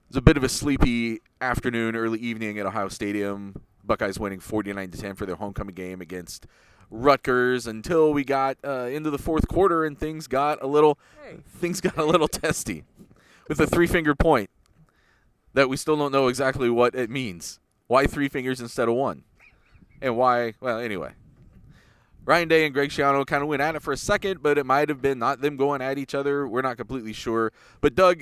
was a bit of a sleepy afternoon, early evening at Ohio Stadium. Buckeyes winning 49-10 for their homecoming game against Rutgers until we got into the fourth quarter and things got a little testy with a three-finger point that we still don't know exactly what it means. Why three fingers instead of one? And why? Well, anyway. Ryan Day and Greg Schiano kind of went at it for a second, but it might have been not them going at each other. We're not completely sure. But, Doug,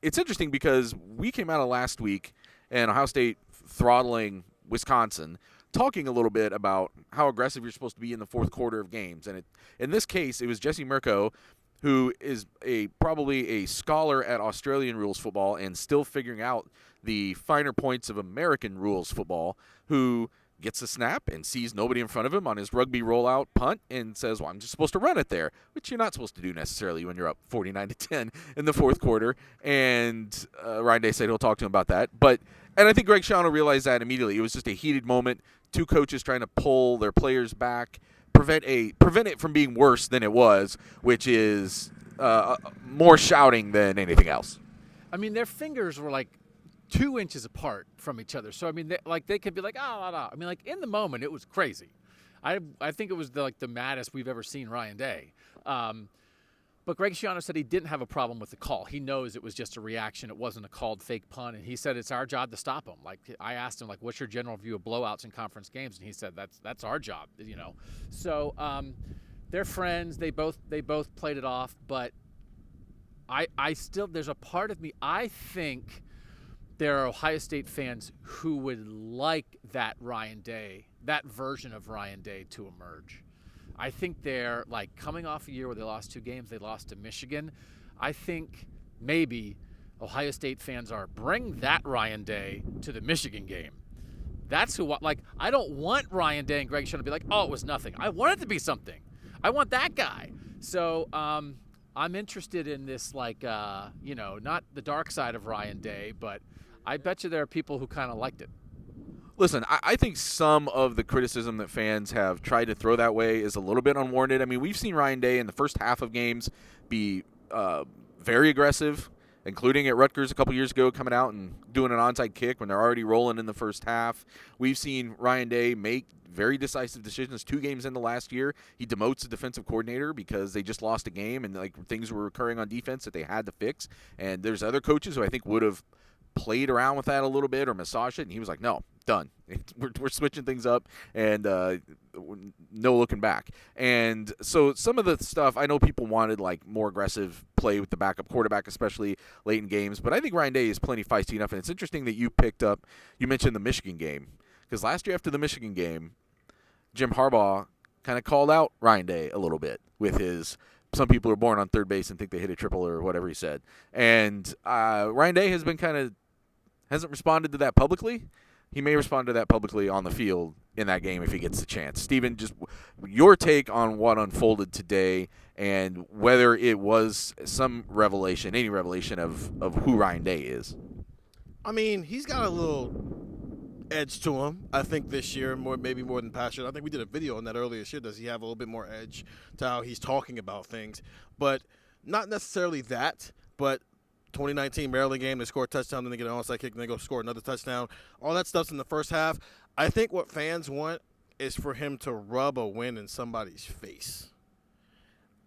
it's interesting because we came out of last week and Ohio State throttling Wisconsin, talking a little bit about how aggressive you're supposed to be in the fourth quarter of games. And in this case, it was Jesse Mirko, who is probably a scholar at Australian rules football and still figuring out the finer points of American rules football, who gets the snap and sees nobody in front of him on his rugby rollout punt and says, well, I'm just supposed to run it there, which you're not supposed to do necessarily when you're up 49-10 in the fourth quarter. And Ryan Day said he'll talk to him about that. And I think Greg Schiano realized that immediately. It was just a heated moment. Two coaches trying to pull their players back, prevent it from being worse than it was, which is more shouting than anything else. I mean, their fingers were like 2 inches apart from each other. So, I mean, they could be like, I mean, like, in the moment, it was crazy. I think it was the maddest we've ever seen Ryan Day. But Greg Schiano said he didn't have a problem with the call. He knows it was just a reaction. It wasn't a called fake punt. And he said it's our job to stop him. Like, I asked him, like, what's your general view of blowouts in conference games? And he said that's our job, you know. So they're friends. They both played it off. But I still, there's a part of me, I think there are Ohio State fans who would like that version of Ryan Day to emerge. I think they're like coming off a year where they lost 2 games. They lost to Michigan. I think maybe Ohio State fans are bring that Ryan Day to the Michigan game. That's who, like, I don't want Ryan Day and Greg Schiano to be like, oh, it was nothing. I want it to be something. I want that guy. So I'm interested in this, like, not the dark side of Ryan Day, but I bet you there are people who kind of liked it. Listen, I think some of the criticism that fans have tried to throw that way is a little bit unwarranted. I mean, we've seen Ryan Day in the first half of games be very aggressive, including at Rutgers a couple years ago, coming out and doing an onside kick when they're already rolling in the first half. We've seen Ryan Day make very decisive decisions 2 games into last year. He demotes the defensive coordinator because they just lost a game and like things were occurring on defense that they had to fix. And there's other coaches who I think would have played around with that a little bit or massaged it, and he was like, no, done. We're switching things up, and no looking back. And so some of the stuff, I know people wanted like more aggressive play with the backup quarterback, especially late in games, but I think Ryan Day is plenty feisty enough, and it's interesting that you mentioned the Michigan game, because last year after the Michigan game, Jim Harbaugh kind of called out Ryan Day a little bit with his some people are born on third base and think they hit a triple or whatever he said. And Ryan Day has been hasn't responded to that publicly. He may respond to that publicly on the field in that game if he gets the chance. Steven, just your take on what unfolded today and whether it was any revelation of who Ryan Day is. I mean, he's got a little edge to him, I think, this year, maybe more than past year. I think we did a video on that earlier this year. Does he have a little bit more edge to how he's talking about things? But not necessarily that, but 2019 Maryland game, they score a touchdown, then they get an onside kick, and they go score another touchdown. All that stuff's in the first half. I think what fans want is for him to rub a win in somebody's face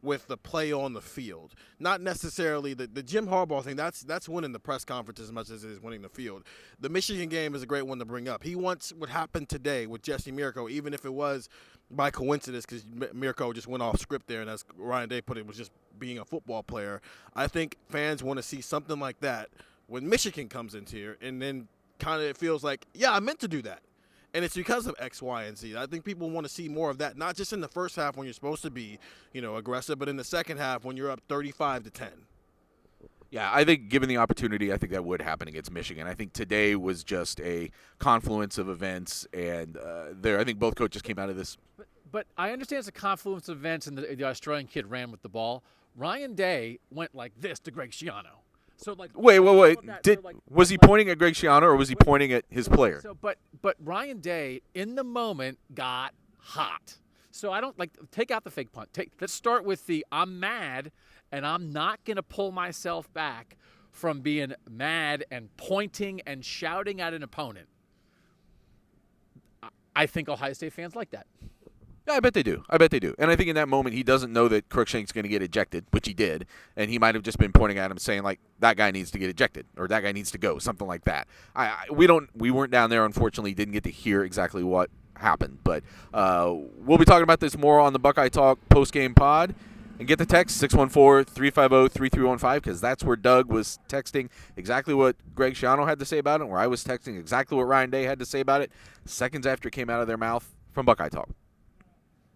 with the play on the field. Not necessarily the Jim Harbaugh thing. That's winning the press conference as much as it is winning the field. The Michigan game is a great one to bring up. He wants what happened today with Jesse Mirko, even if it was by coincidence because Mirko just went off script there, and as Ryan Day put it, was just being a football player. I think fans want to see something like that when Michigan comes into here, and then kind of it feels like, yeah, I meant to do that. And it's because of X, Y, and Z. I think people want to see more of that, not just in the first half when you're supposed to be, aggressive, but in the second half when you're up 35-10. Yeah, I think given the opportunity, I think that would happen against Michigan. I think today was just a confluence of events, and I think both coaches came out of this. But I understand it's a confluence of events, and the Australian kid ran with the ball. Ryan Day went like this to Greg Schiano. So like, wait. Was he pointing at Greg Schiano or was he pointing at his player? So, but Ryan Day in the moment got hot. So I don't take out the fake punt. Let's start with I'm mad and I'm not going to pull myself back from being mad and pointing and shouting at an opponent. I think Ohio State fans like that. Yeah, I bet they do. I bet they do. And I think in that moment he doesn't know that Crookshank's going to get ejected, which he did, and he might have just been pointing at him saying, like, that guy needs to get ejected or that guy needs to go, something like that. We weren't down there, unfortunately, didn't get to hear exactly what happened. But we'll be talking about this more on the Buckeye Talk post-game pod. And get the text, 614-350-3315, because that's where Doug was texting exactly what Greg Schiano had to say about it, and where I was texting exactly what Ryan Day had to say about it seconds after it came out of their mouth from Buckeye Talk.